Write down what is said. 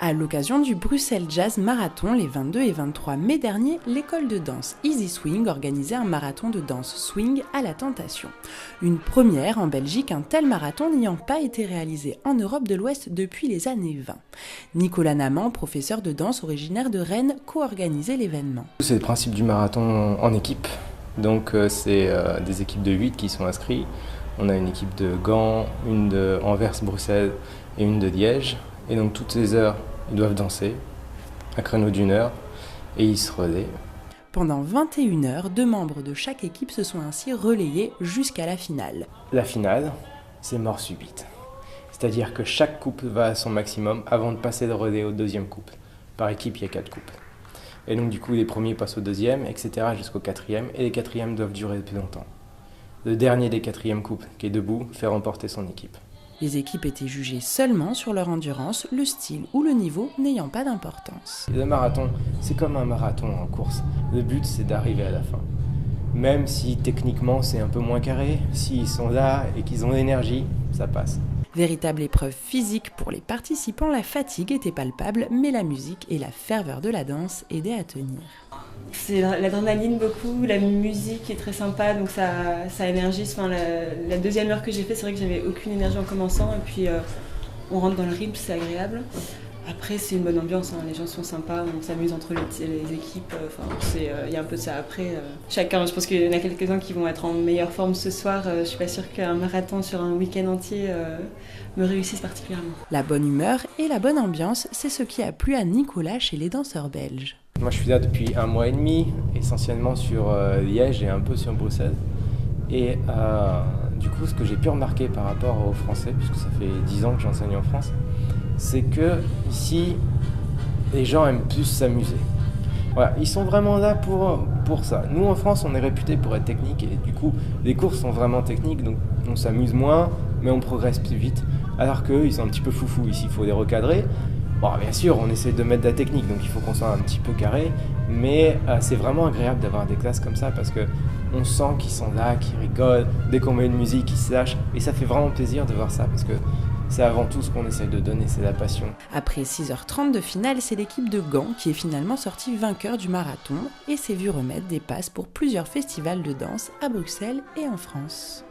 À l'occasion du Bruxelles Jazz Marathon, les 22 et 23 mai dernier, l'école de danse Easy Swing organisait un marathon de danse swing à la Tentation. Une première en Belgique, un tel marathon n'ayant pas été réalisé en Europe de l'Ouest depuis les années 20. Nicolas Naman, professeur de danse originaire de Rennes, co-organisait l'événement. C'est le principe du marathon en équipe, donc c'est des équipes de 8 qui sont inscrits. On a une équipe de Gand, une de Anvers, Bruxelles et une de Liège. Et donc toutes les heures, ils doivent danser, un créneau d'1 heure, et ils se relaient. Pendant 21 heures, 2 membres de chaque équipe se sont ainsi relayés jusqu'à la finale. La finale, c'est mort subite. C'est-à-dire que chaque couple va à son maximum avant de passer le relais au deuxième couple. Par équipe, il y a 4 couples. Et donc du coup, les premiers passent au deuxième, etc. jusqu'au quatrième, et les quatrièmes doivent durer plus longtemps. Le dernier des quatrièmes couples, qui est debout, fait remporter son équipe. Les équipes étaient jugées seulement sur leur endurance, le style ou le niveau n'ayant pas d'importance. Le marathon, c'est comme un marathon en course. Le but, c'est d'arriver à la fin. Même si techniquement c'est un peu moins carré, s'ils sont là et qu'ils ont l'énergie, ça passe. Véritable épreuve physique pour les participants, la fatigue était palpable, mais la musique et la ferveur de la danse aidaient à tenir. C'est l'adrénaline beaucoup, la musique est très sympa, donc ça énergise. Enfin, la deuxième heure que j'ai fait, c'est vrai que j'avais aucune énergie en commençant, et puis on rentre dans le rythme, c'est agréable. Après, c'est une bonne ambiance, hein. Les gens sont sympas, on s'amuse entre les équipes. Il y a un peu de ça après. Chacun, je pense qu'il y en a quelques-uns qui vont être en meilleure forme ce soir. Je suis pas sûre qu'un marathon sur un week-end entier me réussisse particulièrement. La bonne humeur et la bonne ambiance, c'est ce qui a plu à Nicolas chez les danseurs belges. Moi, je suis là depuis 1 mois et demi, essentiellement sur Liège et un peu sur Bruxelles. Et du coup, ce que j'ai pu remarquer par rapport aux Français, puisque ça fait 10 ans que j'enseigne en France, c'est que ici, les gens aiment plus s'amuser. Voilà, ils sont vraiment là pour ça. Nous, en France, on est réputé pour être technique, et du coup, les courses sont vraiment techniques, donc on s'amuse moins, mais on progresse plus vite. Alors qu'eux, ils sont un petit peu foufous ici, il faut les recadrer. Bon, bien sûr, on essaie de mettre de la technique, donc il faut qu'on soit un petit peu carré, mais c'est vraiment agréable d'avoir des classes comme ça, parce que on sent qu'ils sont là, qu'ils rigolent, dès qu'on met une musique, ils se lâchent, et ça fait vraiment plaisir de voir ça, parce que c'est avant tout ce qu'on essaie de donner, c'est la passion. Après 6h30 de finale, c'est l'équipe de Gand qui est finalement sortie vainqueur du marathon et s'est vue remettre des passes pour plusieurs festivals de danse à Bruxelles et en France.